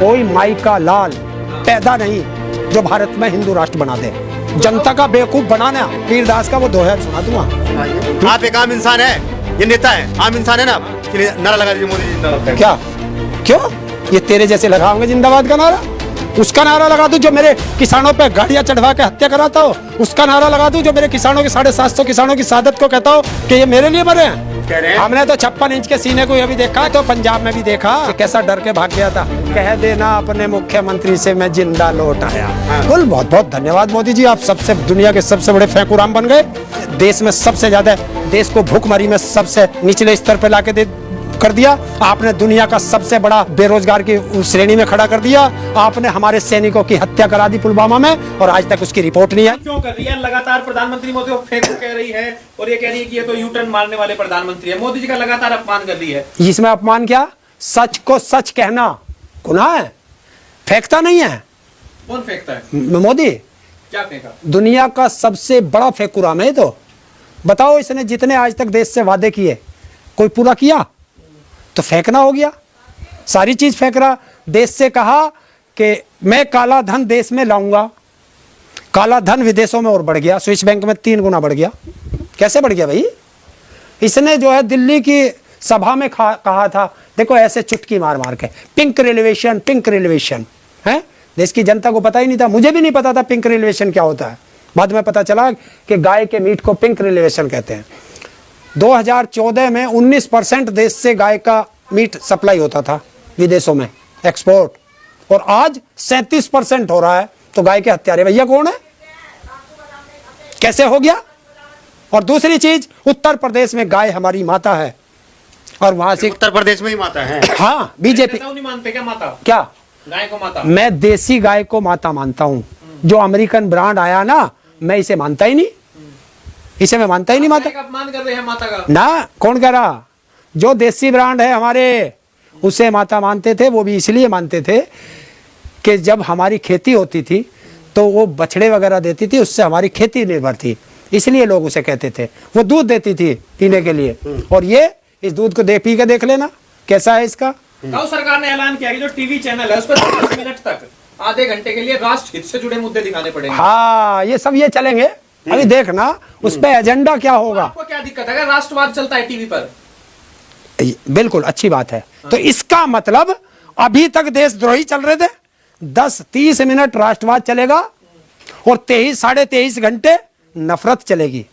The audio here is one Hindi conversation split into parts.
कोई माई का लाल पैदा नहीं जो भारत में हिंदू राष्ट्र बना दे। जनता का बेवकूफ बनाना पीरदास का वो दोहा सुना दूंगा। आप एक आम इंसान है, ये नेता है, आम इंसान है ना, चलिए नारा लगा दीजिए मोदी जिंदाबाद। क्या क्यों ये तेरे जैसे लगाओगे जिंदाबाद का नारा? उसका नारा लगा दूं जो मेरे किसानों पे गाड़ियां चढ़वा के हत्या कराता हो? उसका नारा लगा दूं जो मेरे किसानों के 750 किसानों की शहादत को कहता हो कि ये मेरे लिए मरे हैं? हमने तो 56 इंच के सीने को ये भी देखा, तो पंजाब में भी देखा कि कैसा डर के भाग गया था। कह देना अपने मुख्यमंत्री से मैं जिंदा लौट आया। कुल बहुत बहुत धन्यवाद मोदी जी, आप सबसे दुनिया के सबसे बड़े फेंकूराम बन गए। देश में सबसे ज्यादा, देश को भूखमरी में सबसे निचले स्तर पर लाके दे कर दिया आपने। दुनिया का सबसे बड़ा बेरोजगार की श्रेणी में खड़ा कर दिया आपने। हमारे सैनिकों की हत्या करा दी पुलवामा में और आज तक उसकी रिपोर्ट नहीं आई। क्यों कर रही है? लगातार प्रधानमंत्री मोदी को फेंको कह रही है और ये कह रही है कि ये तो यू टर्न मारने वाले प्रधानमंत्री है। मोदी जी का लगातार अपमान कर रही है। इसमें अपमान क्या? सच को सच कहना गुनाह है, फेंकता नहीं है। कौन फेंकता है? मोदी। क्या फेंका? दुनिया का सबसे बड़ा फेंकुराम है। तो बताओ, इसने जितने आज तक देश से वादे किए कोई पूरा किया? तो फेंकना हो गया, सारी चीज फेंक रहा। देश से कहा कि मैं काला धन देश में लाऊंगा, काला धन विदेशों में और बढ़ गया, स्विस बैंक में 3 गुना बढ़ गया। कैसे बढ़ गया भाई? इसने जो है दिल्ली की सभा में कहा था, देखो ऐसे चुटकी मार मार के, पिंक रेलवेशन है। देश की जनता को पता ही नहीं था, मुझे भी नहीं पता था पिंक रेलवेशन क्या होता है। बाद में पता चला कि गाय के मीट को पिंक रेलवेशन कहते हैं। 2014 में 19% देश से गाय का मीट सप्लाई होता था विदेशों में, एक्सपोर्ट, और आज 37% हो रहा है। तो गाय के हत्यारे भैया कौन है? कैसे हो गया? और दूसरी चीज, उत्तर प्रदेश में गाय हमारी माता है और वहां से उत्तर प्रदेश में ही माता है। हाँ, बीजेपी नहीं मानते क्या माता? क्या गाय को माता? मैं देसी गाय को माता मानता हूं। जो अमेरिकन ब्रांड आया ना, मैं इसे मानता ही नहीं, इसे मैं मानता ही नहीं माता। अपमान कर रहे हैं माता का ना। कौन कह रहा? जो देसी ब्रांड है हमारे, उसे माता मानते थे। वो भी इसलिए मानते थे कि जब हमारी खेती होती थी तो वो बछड़े वगैरह देती थी, उससे हमारी खेती निर्भर थी, इसलिए लोग उसे कहते थे। वो दूध देती थी पीने के लिए, और ये इस दूध को पी के देख लेना कैसा है इसका। गौ सरकार ने ऐलान किया कि जो टीवी चैनल है उस पर 30 मिनट तक आधे घंटे के लिए राष्ट्र हित से जुड़े मुद्दे दिखाने पड़ेंगे। हाँ, ये सब ये चलेंगे, अभी देखना उस पे एजेंडा क्या होगा। आपको क्या दिक्कत है अगर राष्ट्रवाद चलता है टीवी पर? बिल्कुल अच्छी बात है। तो इसका मतलब अभी तक देशद्रोही चल रहे थे, 10-30 मिनट राष्ट्रवाद चलेगा और 23-23.5 घंटे नफरत चलेगी।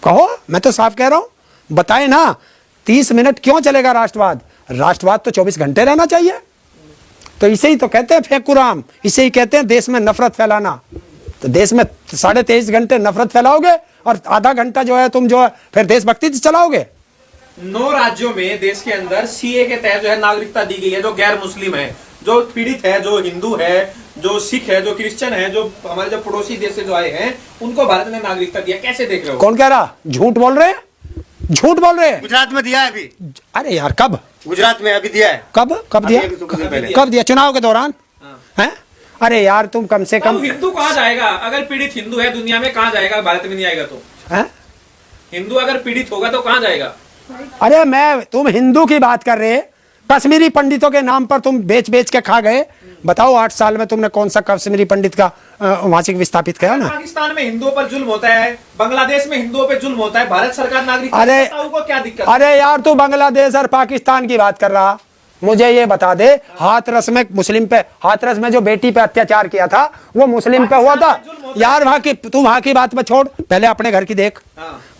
कहो, मैं तो साफ कह रहा हूं, बताए ना 30 मिनट क्यों चलेगा राष्ट्रवाद? राष्ट्रवाद तो 24 घंटे रहना चाहिए। तो इसे ही तो कहते हैं फेंकुराम, इसे ही कहते हैं देश में नफरत फैलाना। तो देश में 23.5 घंटे नफरत फैलाओगे और आधा घंटा जो है तुम जो है फिर देशभक्ति चलाओगे। 9 राज्यों में देश के अंदर सीए के तहत जो है नागरिकता दी गई है। जो गैर मुस्लिम है, जो पीड़ित है, जो हिंदू है, जो सिख है, जो क्रिश्चियन है, जो हमारे जो पड़ोसी देश से जो आए हैं, उनको भारत ने नागरिकता दिया। कैसे देख रहे हो? कौन कह रहा? झूठ बोल रहे हैं, झूठ बोल रहे हैं। गुजरात में दिया है अभी। अरे यार, कब? गुजरात में अभी दिया है। कब दिया? कब दिया? चुनाव के दौरान है? अरे यार, तुम कम से कम। हिंदू कहाँ जाएगा? अगर पीड़ित हिंदू है दुनिया में, कहाँ जाएगा? भारत में नहीं आएगा तो है? हिंदू अगर पीड़ित होगा तो कहाँ जाएगा? अरे तुम हिंदू की बात कर रहे, कश्मीरी पंडितों के नाम पर तुम बेच बेच के खा गए। बताओ 8 साल में तुमने कौन सा कश्मीरी पंडित का वहां से विस्थापित किया ना? पाकिस्तान में हिंदुओं पर जुल्म होता है, बांग्लादेश में हिंदुओं पर जुल्म होता है, भारत सरकार नागरिकता देता है, को क्या दिक्कत? अरे यार, तू बांग्लादेश और पाकिस्तान की बात कर रहा, मुझे ये बता दे, हाथरस में मुस्लिम पे, हाथरस में जो बेटी पे अत्याचार किया था वो मुस्लिम पे हुआ था यार। वहां की बात में छोड़, पहले अपने घर की देख।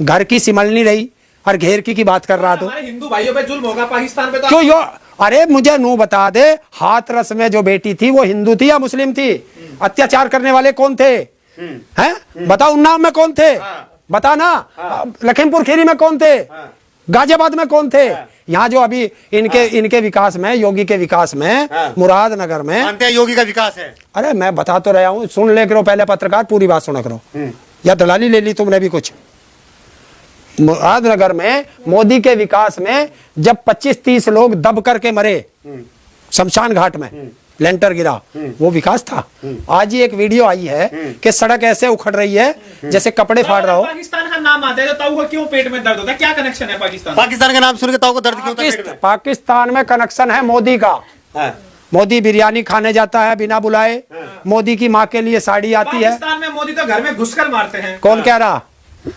घर की सिमल नहीं रही और घेर की बात कर रहा। तो हिंदू भाइयों पे जुल्म होगा, पाकिस्तान पे तो क्यों यो? अरे मुझे नू बता दे, हाथरस में जो बेटी थी वो हिंदू थी या मुस्लिम थी? अत्याचार करने वाले कौन थे? हैं? बताओ, उन्नाव में कौन थे? बता ना। लखीमपुर खीरी में कौन थे? गाजियाबाद में कौन थे? यहाँ जो अभी इनके विकास में, योगी के विकास में, मुरादनगर में मानते हैं योगी का विकास है। अरे मैं बता तो रहा हूँ, सुन ले करो पहले पत्रकार, पूरी बात सुना करो, या दलाली ले ली तुमने भी कुछ। मुरादनगर में मोदी के विकास में जब 25-30 लोग दब करके मरे शमशान घाट में, लेंटर गिरा, वो विकास था। आज ही एक वीडियो आई है कि सड़क ऐसे उखड़ रही है जैसे कपड़े फाड़ रहा हो। पाकिस्तान का नाम आता है तो ताऊ को क्यों पेट में दर्द होता है? क्या कनेक्शन है पाकिस्तान? पाकिस्तान का नाम सुन के ताऊ को दर्द क्यों होता है? पाकिस्तान में कनेक्शन है मोदी का। मोदी बिरयानी खाने जाता है बिना बुलाए, मोदी की माँ के लिए साड़ी आती है। पाकिस्तान में मोदी तो घर में घुसकर मारते हैं। कौन कह रहा?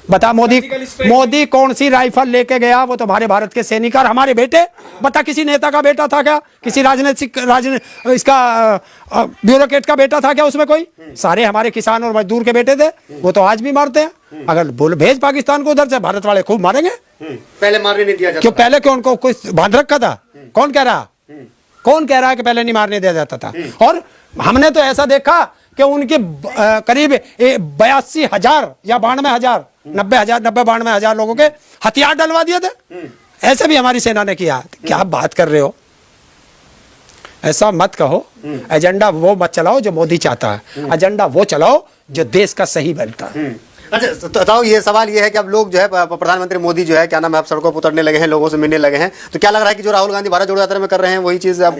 बता मोदी, Tactical strike। मोदी कौन सी राइफल लेके गया? वो तो हमारे भारत के सैनिक और हमारे बेटे। बता किसी नेता का बेटा था क्या? किसी इसका ब्यूरोक्रेट का बेटा था क्या उसमें कोई? सारे हमारे किसान और मजदूर के बेटे थे। वो तो आज भी मारते हैं। अगर बोल भेज पाकिस्तान को उधर से, भारत वाले खूब मारेंगे। पहले मारने नहीं दिया जाता क्यों? पहले क्यों उनको कुछ बांध रखा था? कौन कह रहा? कौन कह रहा है कि पहले नहीं मारने दिया जाता था? और हमने तो ऐसा देखा कि उनके करीब 82,000 या 92,000, 92,000 लोगों के हथियार डलवा दिए थे। ऐसे भी हमारी सेना ने किया। क्या बात कर रहे हो? ऐसा मत कहो। एजेंडा वो मत चलाओ जो मोदी चाहता है, एजेंडा वो चलाओ जो देश का सही बनता है। अच्छा तो बताओ, ये सवाल ये है कि अब लोग जो है प्रधानमंत्री मोदी जो है क्या नाम है, अब सड़कों पर उतरने लगे हैं, लोगों से मिलने लगे हैं, तो क्या लग रहा है कि जो राहुल गांधी भारत जोड़ो यात्रा में कर रहे हैं वही चीज अब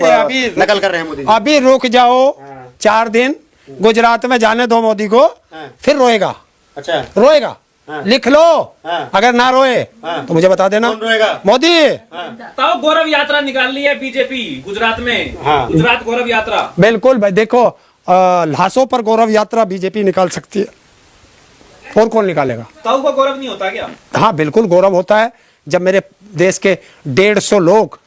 नकल कर रहे हैं मोदी जी? अभी रुक जाओ 4 दिन, गुजरात में जाने दो मोदी को, फिर रोएगा। अच्छा, रोएगा। लिख लो। हाँ। अगर ना रोए तो मुझे बता देना। कौन रोएगा? मोदी। तो गौरव यात्रा निकाल ली है बीजेपी गुजरात में। गुजरात गौरव यात्रा। बिल्कुल भाई, देखो लाशों पर गौरव यात्रा बीजेपी निकाल सकती है, और कौन निकालेगा? ताऊ को गौरव नहीं होता क्या? हाँ बिल्कुल गौरव होता है। जब मेरे देश के 150 लोग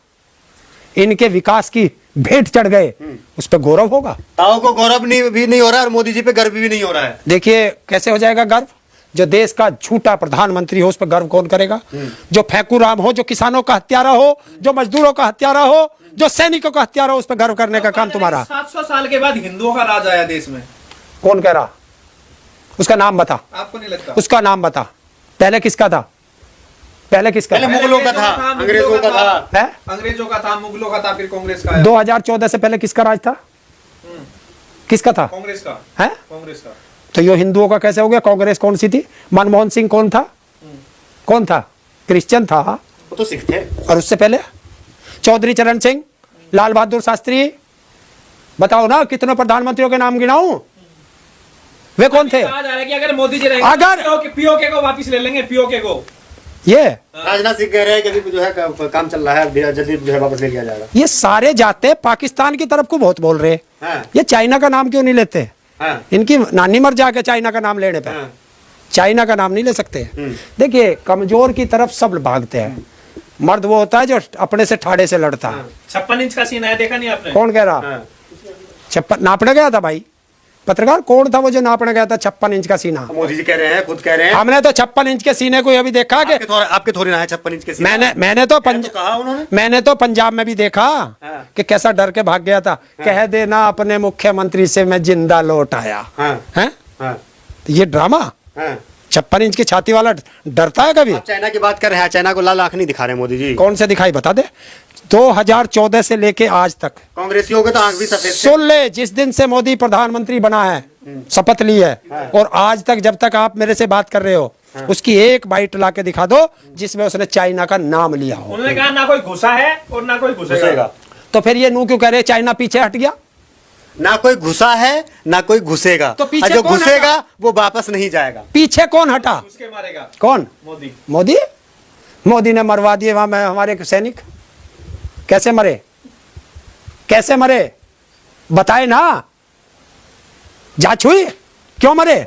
इनके विकास की भेंट चढ़ गए, उस पर गौरव होगा। ताऊ को गौरव भी नहीं हो रहा है और मोदी जी पे गर्व भी नहीं हो रहा है। देखिए कैसे हो जाएगा गर्व? जो देश का झूठा प्रधानमंत्री हो उस पर गर्व कौन करेगा? जो फेंकू राम हो, जो किसानों का हत्यारा हो, जो मजदूरों का हत्यारा हो, जो सैनिकों का हत्यारा हो, उस पर गर्व करने का काम तुम्हारा। 700 साल के बाद हिंदुओं का राज आया देश में। कौन कह रहा? उसका नाम बता। आपको नहीं लगता? उसका नाम बता। पहले किसका था? पहले किसका? पहले मुगलों का था, अंग्रेजों का था। है? अंग्रेजों का था, मुगलों का था, फिर कांग्रेस का आया। 2014 से पहले किसका राज था? किसका था? कांग्रेस का है? कांग्रेस का। तो ये हिंदुओं का कैसे हो गया? कांग्रेस कौन सी थी? मनमोहन सिंह कौन था? कौन था? क्रिश्चियन था। वो तो सिख थे। और उससे पहले चौधरी चरण सिंह, लाल बहादुर शास्त्री, बताओ ना कितने प्रधानमंत्रियों के नाम गिनाऊं? वे कौन थे? कहा जा रहा है कि अगर मोदी जी रहेंगे अगर तो पीओके को वापस ले लेंगे। पीओके को ये राजनाथ सिंह कह रहे हैं कि अभी जो है काम चल रहा है, जल्दी जो है वापस ले लिया जाएगा। ये सारे जाते पाकिस्तान की तरफ को बहुत बोल रहे हैं। हाँ। ये चाइना का नाम क्यों नहीं लेते? हाँ। इनकी नानी मर जाके चाइना का नाम लेने पे। हाँ। चाइना का नाम नहीं ले सकते। देखिए कमजोर की तरफ सब भागते हैं। मर्द वो होता है जो अपने से ठाड़े से लड़ता है। 56 इंच का सीन है, देखा नहीं आपने? कौन कह रहा? हाँ। 56 नापने गया था भाई? पत्रकार कौन था वो जो नापने गया था 56 इंच का सीना? मोदी जी कह रहे हैं, खुद कह रहे हैं। हमने तो 56 इंच के सीने को अभी देखा कि आपके थोड़ी ना है 56 इंच के सीने। मैंने तो पंजाब में भी देखा हाँ। कि कैसा डर के भाग गया था। कह देना अपने मुख्यमंत्री से मैं जिंदा लौट आया। हाँ। हैं? हाँ। तो ये ड्रामा? हाँ। 56 इंच की छाती वाला डरता है कभी? आप चाइना की बात कर रहे हैं, चाइना को लाल आंख नहीं दिखा रहे मोदी जी। कौन से दिखाई बता दे। 2014 से लेके आज तक कांग्रेसियों के तो आंख भी सफेद थे। सुन ले, जिस दिन से मोदी प्रधानमंत्री बना है, शपथ ली है, और आज तक जब तक आप मेरे से बात कर रहे हो, उसकी एक बाइट ला के दिखा दो जिसमें उसने चाइना का नाम लिया हो। उन्होंने कहा ना कोई घुसा है और ना कोई घुसेगा। तो फिर ये नू क्यों कह रहे चाइना पीछे हट गया? ना कोई घुसा है ना कोई घुसेगा। तो पीछे और जो कौन घुसेगा हटा? वो वापस नहीं जाएगा। पीछे कौन हटा? उसके मारेगा कौन? मोदी। मोदी? मोदी ने मरवा दिए वहां में हमारे सैनिक। कैसे मरे? कैसे मरे? बताए ना। जांच हुई क्यों मरे?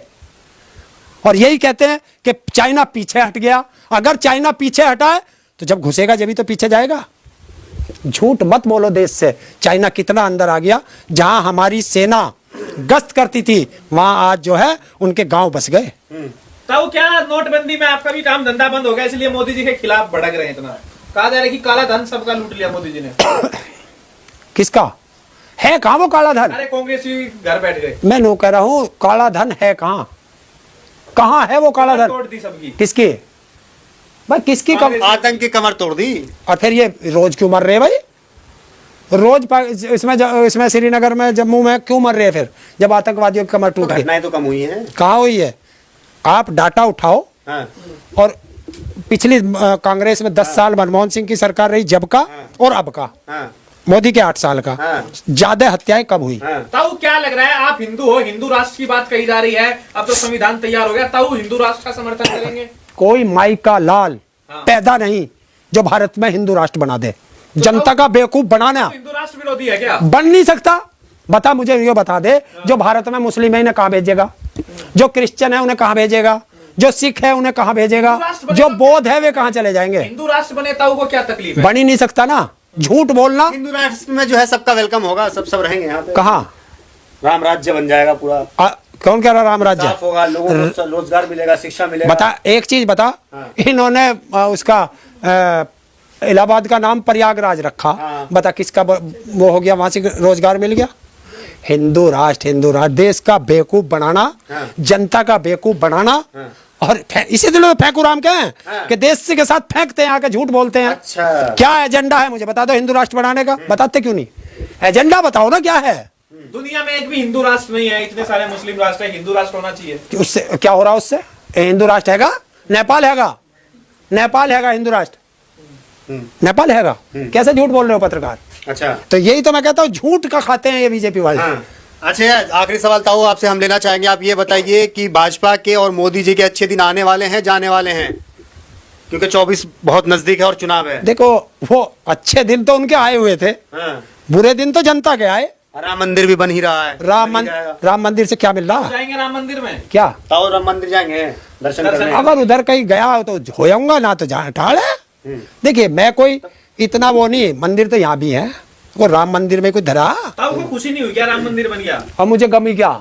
और यही कहते हैं कि चाइना पीछे हट गया। अगर चाइना पीछे हटा है तो जब घुसेगा जब भी तो पीछे जाएगा। झूठ मत बोलो देश से। चाइना कितना अंदर आ गया। जहां हमारी सेना गश्त करती थी वहां आज जो है उनके गांव बस गए। तो क्या नोटबंदी में आपका भी काम धंधा बंद हो गया, इसलिए मोदी जी के खिलाफ भड़क रहे हैं इतना? कहा जा रहा है कि काला धन सबका लूट लिया मोदी जी ने। किसका है? कहां वो काला धन? अरे कांग्रेसी घर बैठ गए। मैं नो कह रहा हूं काला धन है कहां? कहां है वो काला धन? तोड़ दी सबकी। किसकी भाई? किसकी? आतंक की कमर तोड़ दी। और फिर ये रोज क्यों मर रहे भाई? रोज इसमें श्रीनगर में, जम्मू में क्यों मर रहे हैं फिर जब आतंकवादियों की कमर टूट गई? घटनाएं तो कम हुई हैं। कहाँ हुई है? आप डाटा उठाओ। हाँ। और पिछली कांग्रेस में 10 साल मनमोहन सिंह की सरकार रही जब का, और अब का हाँ। मोदी के 8 साल का, हाँ। ज्यादा हत्याएं कब हुई? हाँ। ताऊ क्या लग रहा है, आप हिंदू हो, हिंदू राष्ट्र की बात कही जा रही है, अब तो संविधान तैयार हो गया, ताऊ हिंदू राष्ट्र का समर्थन करेंगे? कोई माई का लाल हाँ। पैदा नहीं जो भारत में हिंदू राष्ट्र बना दे। जनता का बेवकूफ बनाना हिंदू राष्ट्र विरोधी है क्या? बन नहीं सकता। बता, मुझे ये बता दे, जो भारत में मुस्लिम है इन्हें कहां भेजेगा, जो क्रिश्चियन है उन्हें कहां भेजेगा, जो सिख है उन्हें कहां भेजेगा, जो बौद्ध है वे कहां चले जाएंगे? हिंदू राष्ट्र बने ताऊ को क्या तकलीफ है? बन ही नहीं सकता ना, झूठ बोलना। हिंदू राष्ट्र में जो है सबका वेलकम होगा, सब रहेंगे यहाँ पे। कहां राम राज्य बन जाएगा पूरा, कौन कह रहा राम राज्य? साफ होगा, लोगों को रोजगार मिलेगा, शिक्षा मिलेगा। बता, एक चीज बता, हाँ। इन्होंने उसका इलाहाबाद का नाम प्रयागराज रखा, हाँ। बता किसका वो हो गया, वहां से रोजगार मिल गया? हिंदू राष्ट्र देश का बेवकूफ बनाना, हाँ। जनता का बेवकूफ बनाना, हाँ। और इसी तो लोग फेंकुराम के हैं हाँ। कि देश के साथ फेंकते हैं, आके झूठ बोलते हैं। अच्छा, क्या एजेंडा है मुझे बता दो हिंदू राष्ट्र बनाने का? बताते क्यों नहीं? एजेंडा बताओ ना, क्या है? दुनिया में एक भी हिंदू राष्ट्र नहीं है, इतने सारे मुस्लिम राष्ट्र है, हिंदू राष्ट्र होना चाहिए। कि उससे क्या हो रहा है? उससे हिंदू राष्ट्र हैगा, नेपाल हैगा, नेपाल हैगा हिंदू राष्ट्र, नेपाल हैगा। कैसे झूठ बोल रहे हो पत्रकार? अच्छा, तो यही तो मैं कहता हूँ, झूठ का खाते हैं ये बीजेपी वाले। हाँ। अच्छा, आखिरी सवाल ताऊ आपसे हम लेना चाहेंगे, आप ये बताइए कि भाजपा के और मोदी जी के अच्छे दिन आने वाले हैं, जाने वाले हैं? क्योंकि 24 बहुत नजदीक है और चुनाव है। देखो, वो अच्छे दिन तो उनके आए हुए थे, हाँ। बुरे दिन तो जनता के आए। राम मंदिर भी बन ही रहा है, राम मंदिर से क्या मिल रहा? जाएंगे राम मंदिर में क्या ताऊ राम मंदिर जाएंगे दर्शन करने? अगर उधर कहीं गया हो तो हो जाऊंगा, ना तो जहाँ ठाड़ है। देखिए, मैं कोई इतना वो नहीं, मंदिर तो यहाँ भी है, वो राम मंदिर में कोई धरा। ताऊ को खुशी नहीं हुई क्या राम मंदिर बन गया? अब मुझे गमी क्या,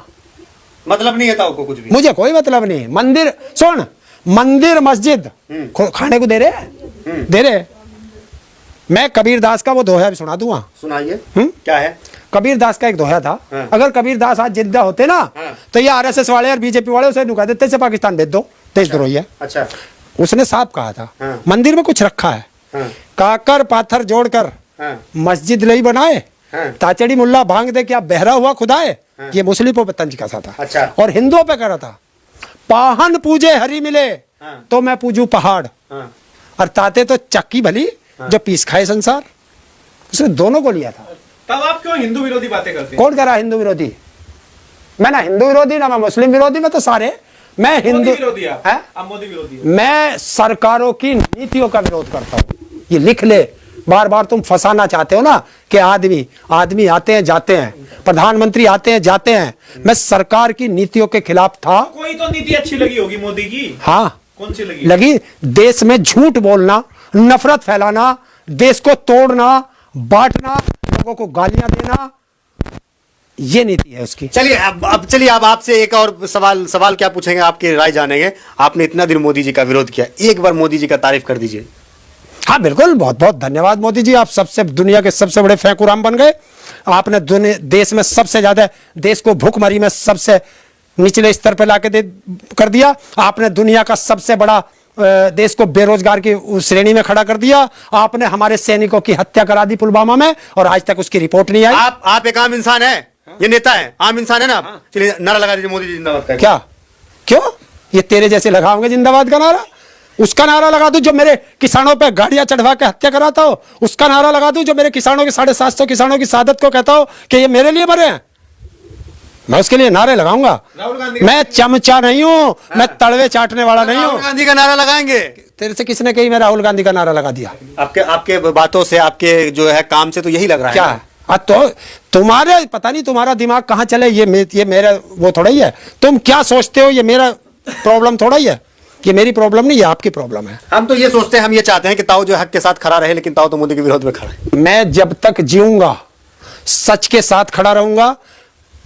मतलब नहीं है ताऊ को कुछ भी? मुझे कोई मतलब नहीं। मंदिर सुन, मंदिर मस्जिद खाने को दे रहे। मैं कबीर दास का वो दोहा भी सुना दूंगा। सुनाइए, क्या है? कबीर दास का एक दोहा था, हाँ। अगर कबीर दास आज जिंदा होते ना, हाँ। तो ये आरएसएस वाले और बीजेपी वाले उसे नुका देते से पाकिस्तान भेज दो, देशद्रोही है। अच्छा, उसने साफ कहा था, हाँ। मंदिर में कुछ रखा है, हाँ। काकर पाथर जोड़कर हाँ। मस्जिद नहीं बनाए, हाँ। ताचड़ी मुल्ला भांग दे क्या बहरा हुआ खुदाए। हाँ। ये मुस्लिमों पे तंज कसा था। अच्छा। और हिंदुओं पे करा था, पाहन पूजे हरि मिले, हाँ। तो मैं पूजू पहाड़, हाँ। और ताते तो चक्की भली, जो पीस खाए संसार। उसने दोनों को लिया था। तब आप क्यों हिंदू विरोधी बातें करते हैं? कौन कह रहा हिंदू विरोधी? मैं ना हिंदू विरोधी ना मैं मुस्लिम विरोधी, मैं तो सारे, मैं मोदी हिंदू विरोधी आप? है? आप मोदी विरोधी हो? मैं सरकारों की नीतियों का विरोध करता हूं, ये लिख ले। बार बार तुम फंसाना चाहते हो ना कि आदमी आते हैं जाते हैं, प्रधानमंत्री आते हैं जाते हैं। मैं सरकार की नीतियों के खिलाफ था। कोई तो नीति अच्छी लगी होगी मोदी की? हाँ, कौन सी लगी? लगी। देश में झूठ बोलना, नफरत फैलाना, देश को तोड़ना, बांटना, लोगों को गालियां देना, ये नीति है उसकी। चलिए अब चलिए, अब आपसे एक और सवाल क्या पूछेंगे, आपकी राय जानेंगे। आपने इतना दिन मोदी जी का विरोध किया, एक बार मोदी जी का तारीफ कर दीजिए। हाँ बिल्कुल, बहुत बहुत धन्यवाद मोदी जी, आप सबसे दुनिया के सबसे बड़े फेंकुराम बन गए। आपने देश में सबसे ज्यादा, देश को भूखमरी में सबसे निचले स्तर पर लाके कर दिया। आपने दुनिया का सबसे बड़ा देश को बेरोजगार की श्रेणी में खड़ा कर दिया। आपने हमारे सैनिकों की हत्या करा दी पुलवामा में, और आज तक उसकी रिपोर्ट नहीं आई। आप एक आम इंसान है, ये नेता है, आम इंसान है ना आप। चलिए नारा लगा दीजिए, मोदी जी जिंदाबाद का। क्या क्यों? ये तेरे जैसे लगाओगे जिंदाबाद का नारा? उसका नारा लगा दूं जो मेरे किसानों पे गाड़ियां चढ़वा के हत्या कराता हो? उसका नारा लगा दूं जो मेरे किसानों के 750 किसानों की शहादत को कहता हो कि ये मेरे लिए मरे हैं? मैं उसके लिए नारे लगाऊंगा। राहुल गांधी, मैं चमचा नहीं हूं, मैं तड़वे चाटने वाला नहीं राहुल हूं। गांधी का नारा लगाएंगे? तेरे से किसने कही मैं राहुल गांधी का नारा लगा दिया? आपके बातों से, आपके जो है काम से तो यही लग रहा है। क्या है? तो तुम्हारे पता नहीं तुम्हारा दिमाग कहाँ चले, ये मेरा वो थोड़ा ही है। तुम क्या सोचते हो, ये मेरा प्रॉब्लम थोड़ा ही है। ये मेरी प्रॉब्लम नहीं, ये आपकी प्रॉब्लम है। हम तो ये सोचते हैं, हम ये चाहते हैं कि ताऊ जो हक के साथ खड़ा रहे, लेकिन ताऊ तो मोदी के विरोध में खड़ा है। मैं जब तक जीऊंगा सच के साथ खड़ा रहूंगा।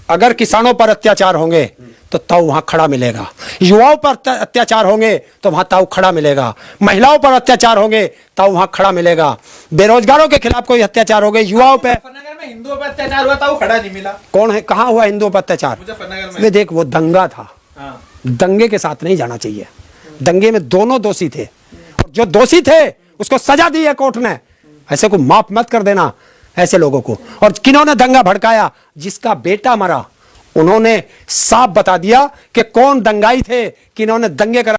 अगर किसानों पर अत्याचार होंगे तो ताऊ वहां खड़ा मिलेगा, युवाओं पर अत्याचार होंगे तो वहां ताऊ खड़ा मिलेगा, महिलाओं पर अत्याचार होंगे ताऊ वहां खड़ा मिलेगा, बेरोजगारों के खिलाफ कोई अत्याचार हो गए, युवाओं पे। मुजफ्फरनगर में हिंदुओं पर अत्याचार हुआ, ताऊ खड़ा नहीं मिला। कौन है, कहां हुआ हिंदुओं पर अत्याचार? मुजफ्फरनगर में। देख, वो दंगा था, हाँ। दंगे के साथ नहीं जाना चाहिए। दंगे में दोनों दोषी थे, जो दोषी थे उसको सजा दी है कोर्ट ने। ऐसे को माफ मत कर देना ऐसे लोगों को। और किन्होंने दंगा भड़काया? जिसका बेटा मरा, उन्होंने साफ बता दिया कि कौन दंगाई थे, किन्होंने दंगे करा।